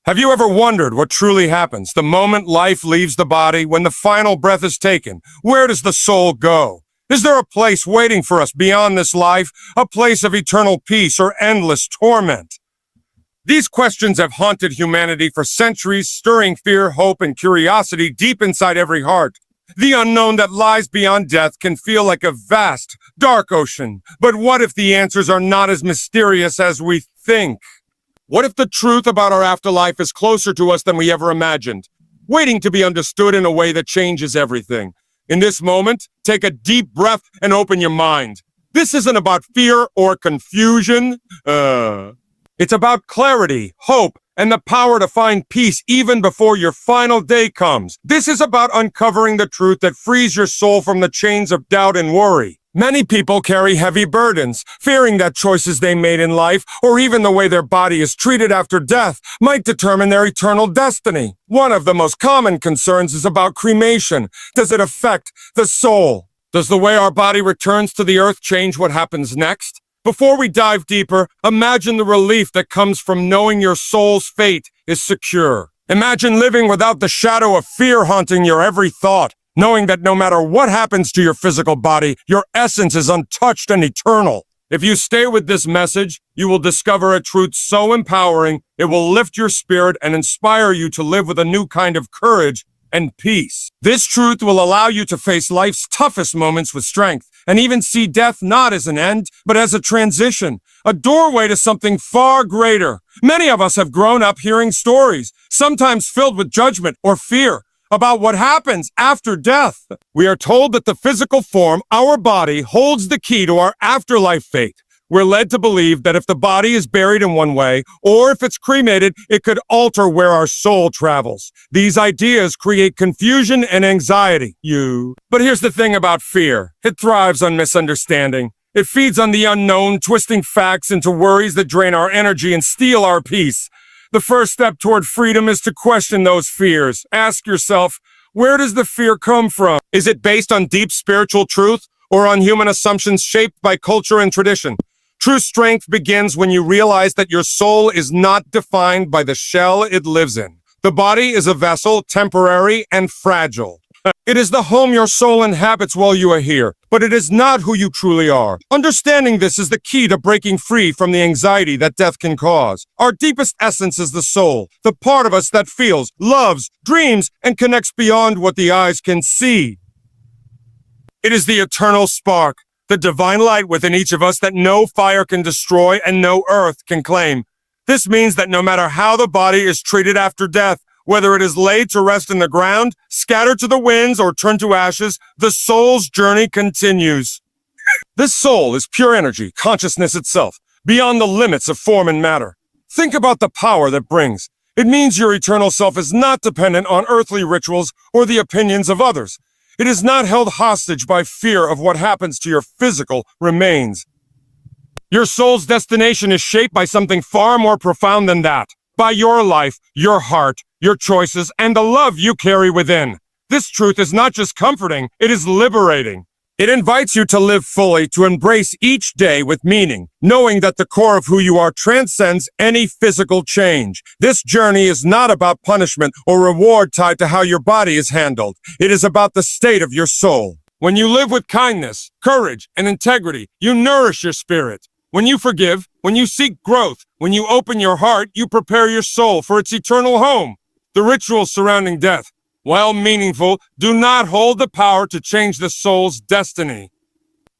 Have you ever wondered what truly happens the moment life leaves the body, when the final breath is taken? Where does the soul go? Is there a place waiting for us beyond this life, a place of eternal peace or endless torment? These questions have haunted humanity for centuries, stirring fear, hope, and curiosity deep inside every heart. The unknown that lies beyond death can feel like a vast, dark ocean. But what if the answers are not as mysterious as we think? What if the truth about our afterlife is closer to us than we ever imagined, waiting to be understood in a way that changes everything? In this moment, take a deep breath and open your mind. This isn't about fear or confusion. It's about clarity, hope, and the power to find peace even before your final day comes. This is about uncovering the truth that frees your soul from the chains of doubt and worry. Many people carry heavy burdens, fearing that choices they made in life, or even the way their body is treated after death, might determine their eternal destiny. One of the most common concerns is about cremation. Does it affect the soul? Does the way our body returns to the earth change what happens next? Before we dive deeper, imagine the relief that comes from knowing your soul's fate is secure. Imagine living without the shadow of fear haunting your every thought, knowing that no matter what happens to your physical body, your essence is untouched and eternal. If you stay with this message, you will discover a truth so empowering, it will lift your spirit and inspire you to live with a new kind of courage and peace. This truth will allow you to face life's toughest moments with strength, and even see death not as an end, but as a transition, a doorway to something far greater. Many of us have grown up hearing stories, sometimes filled with judgment or fear, about what happens after death. We are told that the physical form, our body, holds the key to our afterlife fate. We're led to believe that if the body is buried in one way, or if it's cremated, it could alter where our soul travels. These ideas create confusion and anxiety. But here's the thing about fear. It thrives on misunderstanding. It feeds on the unknown, twisting facts into worries that drain our energy and steal our peace. The first step toward freedom is to question those fears. Ask yourself, where does the fear come from? Is it based on deep spiritual truth or on human assumptions shaped by culture and tradition? True strength begins when you realize that your soul is not defined by the shell it lives in. The body is a vessel, temporary and fragile. It is the home your soul inhabits while you are here, but it is not who you truly are. Understanding this is the key to breaking free from the anxiety that death can cause. Our deepest essence is the soul, the part of us that feels, loves, dreams, and connects beyond what the eyes can see. It is the eternal spark, the divine light within each of us that no fire can destroy and no earth can claim. This means that no matter how the body is treated after death, whether it is laid to rest in the ground, scattered to the winds, or turned to ashes, the soul's journey continues. This soul is pure energy, consciousness itself, beyond the limits of form and matter. Think about the power that brings. It means your eternal self is not dependent on earthly rituals or the opinions of others. It is not held hostage by fear of what happens to your physical remains. Your soul's destination is shaped by something far more profound than that. By your life, your heart, your choices, and the love you carry within. This truth is not just comforting, it is liberating. It invites you to live fully, to embrace each day with meaning, knowing that the core of who you are transcends any physical change. This journey is not about punishment or reward tied to how your body is handled. It is about the state of your soul. When you live with kindness, courage, and integrity, you nourish your spirit. When you forgive, when you seek growth, when you open your heart, you prepare your soul for its eternal home. The rituals surrounding death, while meaningful, do not hold the power to change the soul's destiny.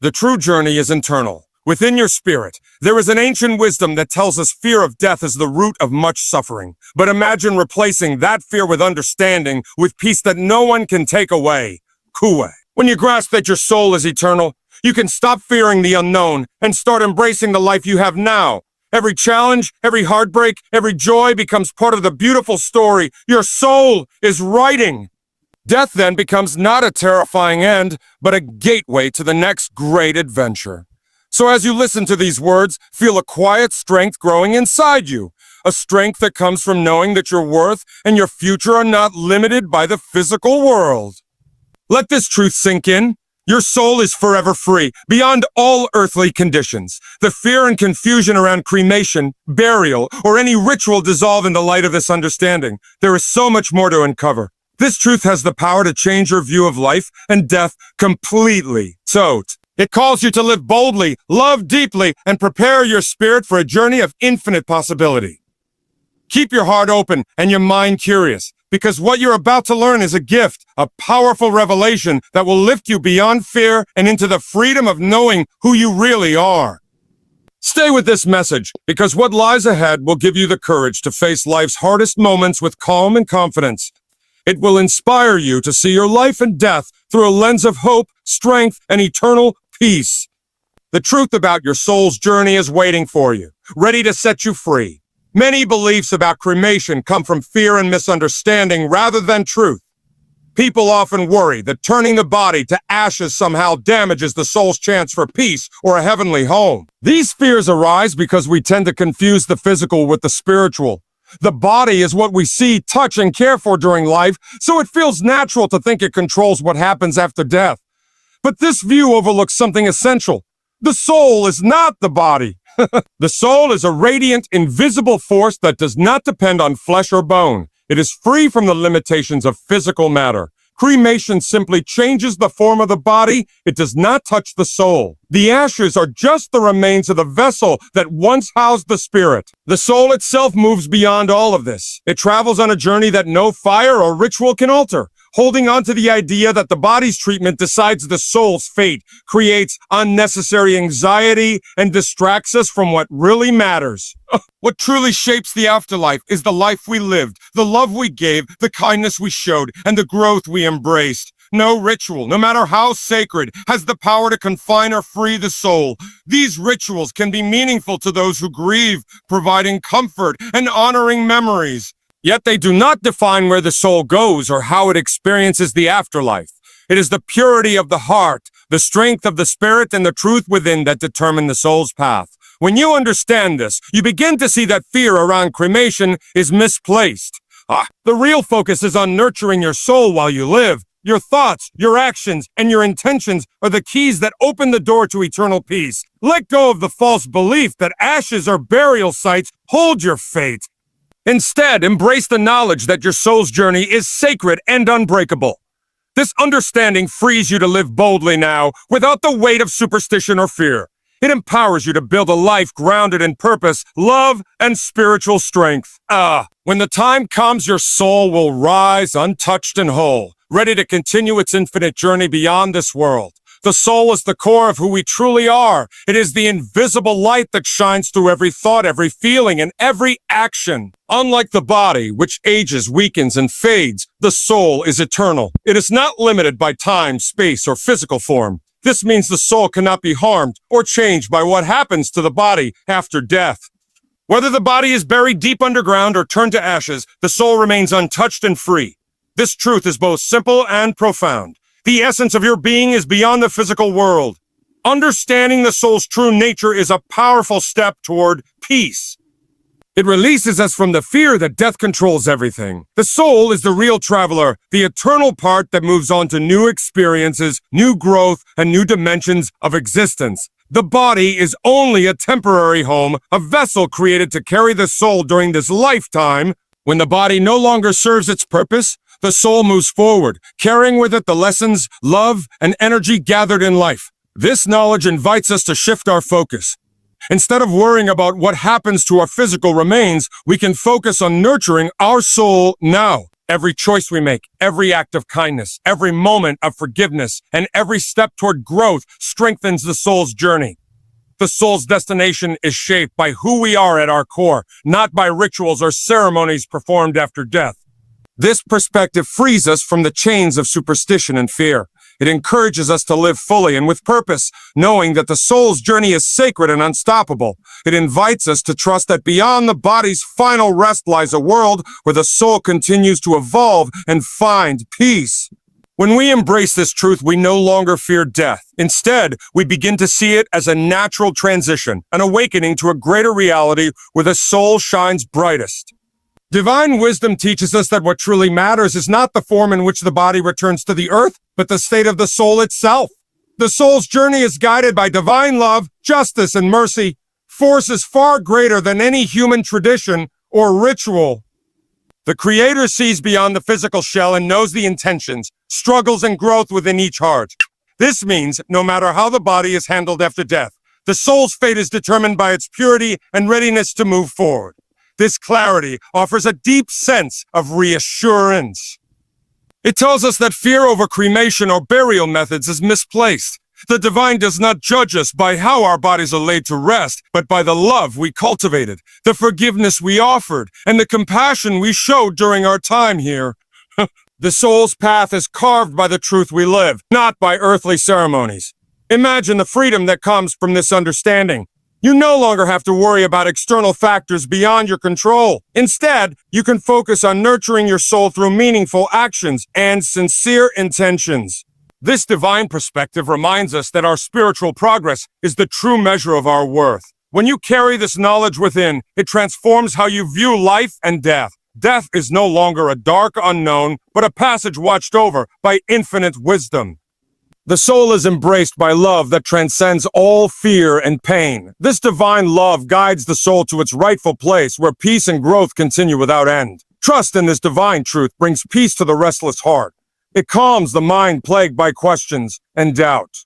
The true journey is internal. Within your spirit, there is an ancient wisdom that tells us fear of death is the root of much suffering. But imagine replacing that fear with understanding, with peace that no one can take away. Kuwe. When you grasp that your soul is eternal, you can stop fearing the unknown and start embracing the life you have now. Every challenge, every heartbreak, every joy becomes part of the beautiful story your soul is writing. Death then becomes not a terrifying end, but a gateway to the next great adventure. So as you listen to these words, feel a quiet strength growing inside you, a strength that comes from knowing that your worth and your future are not limited by the physical world. Let this truth sink in. Your soul is forever free, beyond all earthly conditions. The fear and confusion around cremation, burial, or any ritual dissolve in the light of this understanding. There is so much more to uncover. This truth has the power to change your view of life and death completely. So, it calls you to live boldly, love deeply, and prepare your spirit for a journey of infinite possibility. Keep your heart open and your mind curious, because what you're about to learn is a gift, a powerful revelation that will lift you beyond fear and into the freedom of knowing who you really are. Stay with this message, because what lies ahead will give you the courage to face life's hardest moments with calm and confidence. It will inspire you to see your life and death through a lens of hope, strength, and eternal peace. The truth about your soul's journey is waiting for you, ready to set you free. Many beliefs about cremation come from fear and misunderstanding rather than truth. People often worry that turning the body to ashes somehow damages the soul's chance for peace or a heavenly home. These fears arise because we tend to confuse the physical with the spiritual. The body is what we see, touch, and care for during life, so it feels natural to think it controls what happens after death. But this view overlooks something essential. The soul is not the body. The soul is a radiant, invisible force that does not depend on flesh or bone. It is free from the limitations of physical matter. Cremation simply changes the form of the body. It does not touch the soul. The ashes are just the remains of the vessel that once housed the spirit. The soul itself moves beyond all of this. It travels on a journey that no fire or ritual can alter. Holding on to the idea that the body's treatment decides the soul's fate creates unnecessary anxiety and distracts us from what really matters. What truly shapes the afterlife is the life we lived, the love we gave, the kindness we showed, and the growth we embraced. No ritual, no matter how sacred, has the power to confine or free the soul. These rituals can be meaningful to those who grieve, providing comfort and honoring memories. Yet they do not define where the soul goes or how it experiences the afterlife. It is the purity of the heart, the strength of the spirit, and the truth within that determine the soul's path. When you understand this, you begin to see that fear around cremation is misplaced. The real focus is on nurturing your soul while you live. Your thoughts, your actions, and your intentions are the keys that open the door to eternal peace. Let go of the false belief that ashes are burial sites. Hold your fate. Instead, embrace the knowledge that your soul's journey is sacred and unbreakable. This understanding frees you to live boldly now, without the weight of superstition or fear. It empowers you to build a life grounded in purpose, love, and spiritual strength. When the time comes, your soul will rise untouched and whole, ready to continue its infinite journey beyond this world. The soul is the core of who we truly are. It is the invisible light that shines through every thought, every feeling, and every action. Unlike the body, which ages, weakens, and fades, the soul is eternal. It is not limited by time, space, or physical form. This means the soul cannot be harmed or changed by what happens to the body after death. Whether the body is buried deep underground or turned to ashes, the soul remains untouched and free. This truth is both simple and profound. The essence of your being is beyond the physical world. Understanding the soul's true nature is a powerful step toward peace. It releases us from the fear that death controls everything. The soul is the real traveler, the eternal part that moves on to new experiences, new growth, and new dimensions of existence. The body is only a temporary home, a vessel created to carry the soul during this lifetime. When the body no longer serves its purpose, the soul moves forward, carrying with it the lessons, love, and energy gathered in life. This knowledge invites us to shift our focus. Instead of worrying about what happens to our physical remains, we can focus on nurturing our soul now. Every choice we make, every act of kindness, every moment of forgiveness, and every step toward growth strengthens the soul's journey. The soul's destination is shaped by who we are at our core, not by rituals or ceremonies performed after death. This perspective frees us from the chains of superstition and fear. It encourages us to live fully and with purpose, knowing that the soul's journey is sacred and unstoppable. It invites us to trust that beyond the body's final rest lies a world where the soul continues to evolve and find peace. When we embrace this truth, we no longer fear death. Instead, we begin to see it as a natural transition, an awakening to a greater reality where the soul shines brightest. Divine wisdom teaches us that what truly matters is not the form in which the body returns to the earth, but the state of the soul itself. The soul's journey is guided by divine love, justice, and mercy, forces far greater than any human tradition or ritual. The Creator sees beyond the physical shell and knows the intentions, struggles, and growth within each heart. This means no matter how the body is handled after death, the soul's fate is determined by its purity and readiness to move forward. This clarity offers a deep sense of reassurance. It tells us that fear over cremation or burial methods is misplaced. The divine does not judge us by how our bodies are laid to rest, but by the love we cultivated, the forgiveness we offered, and the compassion we showed during our time here. The soul's path is carved by the truth we live, not by earthly ceremonies. Imagine the freedom that comes from this understanding. You no longer have to worry about external factors beyond your control. Instead, you can focus on nurturing your soul through meaningful actions and sincere intentions. This divine perspective reminds us that our spiritual progress is the true measure of our worth. When you carry this knowledge within, it transforms how you view life and death. Death is no longer a dark unknown, but a passage watched over by infinite wisdom. The soul is embraced by love that transcends all fear and pain. This divine love guides the soul to its rightful place where peace and growth continue without end. Trust in this divine truth brings peace to the restless heart. It calms the mind plagued by questions and doubt.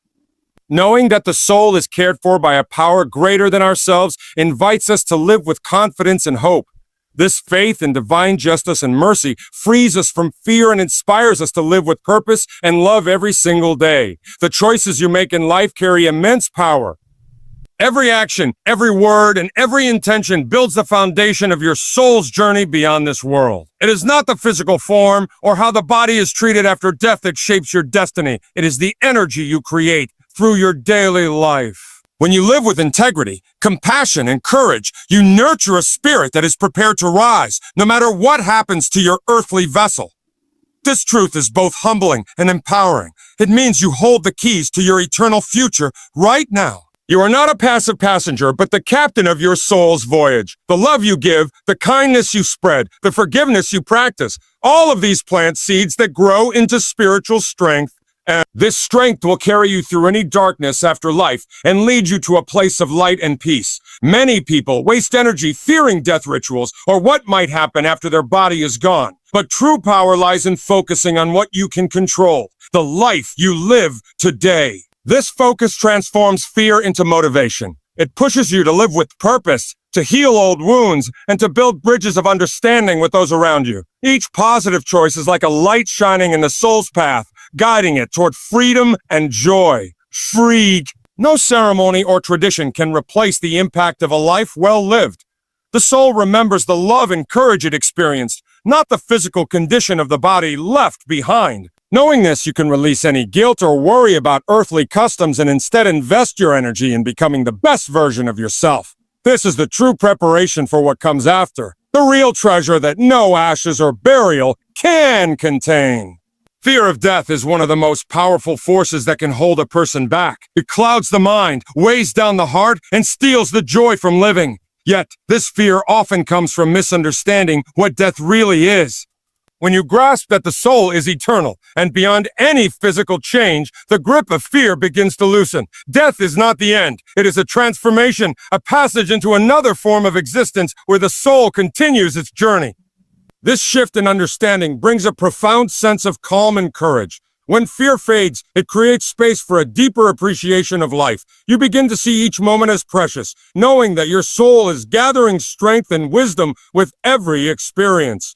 Knowing that the soul is cared for by a power greater than ourselves invites us to live with confidence and hope. This faith in divine justice and mercy frees us from fear and inspires us to live with purpose and love every single day. The choices you make in life carry immense power. Every action, every word, and every intention builds the foundation of your soul's journey beyond this world. It is not the physical form or how the body is treated after death that shapes your destiny. It is the energy you create through your daily life. When you live with integrity, compassion, and courage, you nurture a spirit that is prepared to rise, no matter what happens to your earthly vessel. This truth is both humbling and empowering. It means you hold the keys to your eternal future right now. You are not a passive passenger, but the captain of your soul's voyage. The love you give, the kindness you spread, the forgiveness you practice, all of these plant seeds that grow into spiritual strength. And this strength will carry you through any darkness after life and lead you to a place of light and peace. Many people waste energy fearing death rituals or what might happen after their body is gone. But true power lies in focusing on what you can control, the life you live today. This focus transforms fear into motivation. It pushes you to live with purpose, to heal old wounds, and to build bridges of understanding with those around you. Each positive choice is like a light shining in the soul's path, guiding it toward freedom and joy. Freed. No ceremony or tradition can replace the impact of a life well lived. The soul remembers the love and courage it experienced, not the physical condition of the body left behind. Knowing this, you can release any guilt or worry about earthly customs and instead invest your energy in becoming the best version of yourself. This is the true preparation for what comes after, the real treasure that no ashes or burial can contain. Fear of death is one of the most powerful forces that can hold a person back. It clouds the mind, weighs down the heart, and steals the joy from living. Yet, this fear often comes from misunderstanding what death really is. When you grasp that the soul is eternal and beyond any physical change, the grip of fear begins to loosen. Death is not the end. It is a transformation, a passage into another form of existence where the soul continues its journey. This shift in understanding brings a profound sense of calm and courage. When fear fades, it creates space for a deeper appreciation of life. You begin to see each moment as precious, knowing that your soul is gathering strength and wisdom with every experience.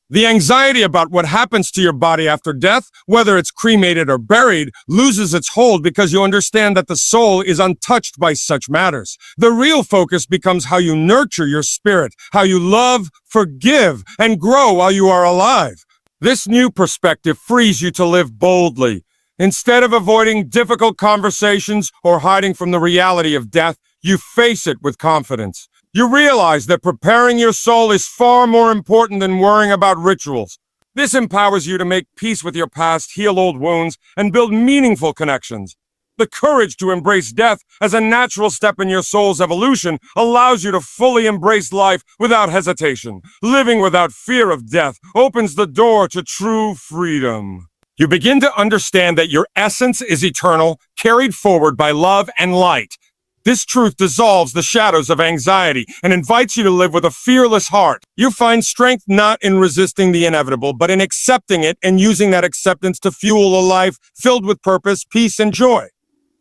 The anxiety about what happens to your body after death, whether it's cremated or buried, loses its hold because you understand that the soul is untouched by such matters. The real focus becomes how you nurture your spirit, how you love, forgive, and grow while you are alive. This new perspective frees you to live boldly. Instead of avoiding difficult conversations or hiding from the reality of death, you face it with confidence. You realize that preparing your soul is far more important than worrying about rituals. This empowers you to make peace with your past, heal old wounds, and build meaningful connections. The courage to embrace death as a natural step in your soul's evolution allows you to fully embrace life without hesitation. Living without fear of death opens the door to true freedom. You begin to understand that your essence is eternal, carried forward by love and light. This truth dissolves the shadows of anxiety and invites you to live with a fearless heart. You find strength not in resisting the inevitable, but in accepting it and using that acceptance to fuel a life filled with purpose, peace, and joy.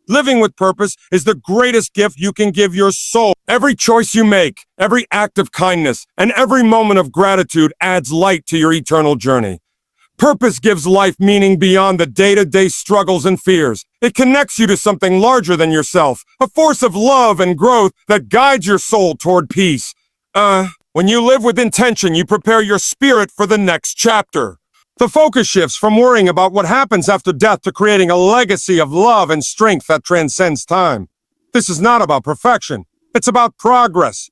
Living with purpose is the greatest gift you can give your soul. Every choice you make, every act of kindness, and every moment of gratitude adds light to your eternal journey. Purpose gives life meaning beyond the day-to-day struggles and fears. It connects you to something larger than yourself, a force of love and growth that guides your soul toward peace. When you live with intention, you prepare your spirit for the next chapter. The focus shifts from worrying about what happens after death to creating a legacy of love and strength that transcends time. This is not about perfection. It's about progress.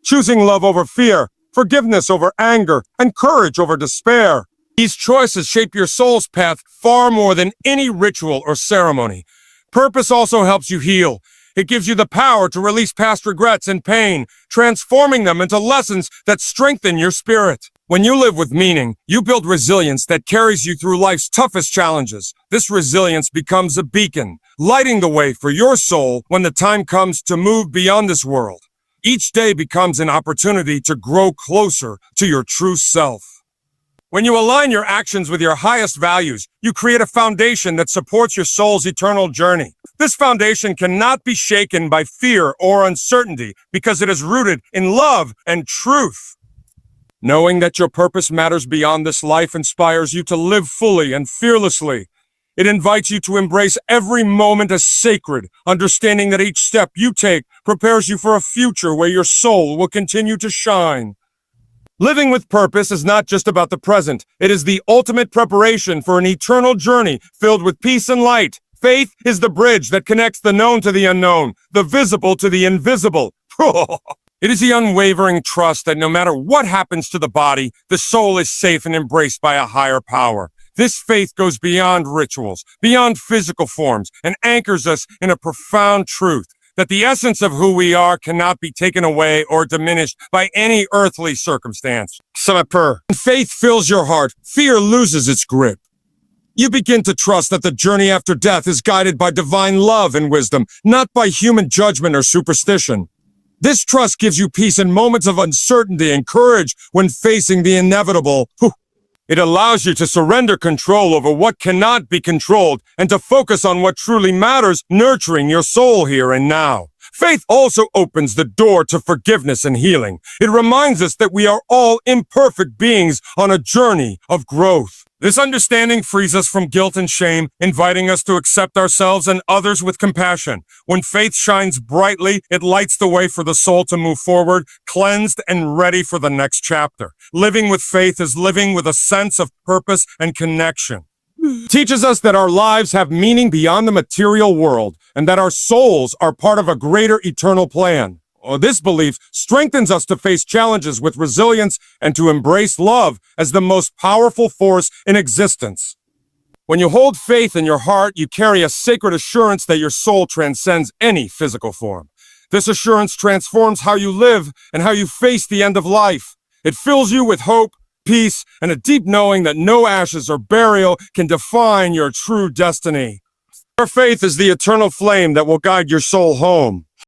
Choosing love over fear, forgiveness over anger, and courage over despair. These choices shape your soul's path far more than any ritual or ceremony. Purpose also helps you heal. It gives you the power to release past regrets and pain, transforming them into lessons that strengthen your spirit. When you live with meaning, you build resilience that carries you through life's toughest challenges. This resilience becomes a beacon, lighting the way for your soul when the time comes to move beyond this world. Each day becomes an opportunity to grow closer to your true self. When you align your actions with your highest values, you create a foundation that supports your soul's eternal journey. This foundation cannot be shaken by fear or uncertainty because it is rooted in love and truth. Knowing that your purpose matters beyond this life inspires you to live fully and fearlessly. It invites you to embrace every moment as sacred, understanding that each step you take prepares you for a future where your soul will continue to shine. Living with purpose is not just about the present. It is the ultimate preparation for an eternal journey filled with peace and light. Faith is the bridge that connects the known to the unknown, the visible to the invisible. It is the unwavering trust that no matter what happens to the body, the soul is safe and embraced by a higher power. This faith goes beyond rituals, beyond physical forms, and anchors us in a profound truth that the essence of who we are cannot be taken away or diminished by any earthly circumstance. When faith fills your heart, fear loses its grip. You begin to trust that the journey after death is guided by divine love and wisdom, not by human judgment or superstition. This trust gives you peace in moments of uncertainty and courage when facing the inevitable. It allows you to surrender control over what cannot be controlled and to focus on what truly matters, nurturing your soul here and now. Faith also opens the door to forgiveness and healing. It reminds us that we are all imperfect beings on a journey of growth. This understanding frees us from guilt and shame, inviting us to accept ourselves and others with compassion. When faith shines brightly, it lights the way for the soul to move forward, cleansed and ready for the next chapter. Living with faith is living with a sense of purpose and connection. It teaches us that our lives have meaning beyond the material world and that our souls are part of a greater eternal plan. This belief strengthens us to face challenges with resilience and to embrace love as the most powerful force in existence. When you hold faith in your heart, you carry a sacred assurance that your soul transcends any physical form. This assurance transforms how you live and how you face the end of life. It fills you with hope, peace, and a deep knowing that no ashes or burial can define your true destiny. Your faith is the eternal flame that will guide your soul home.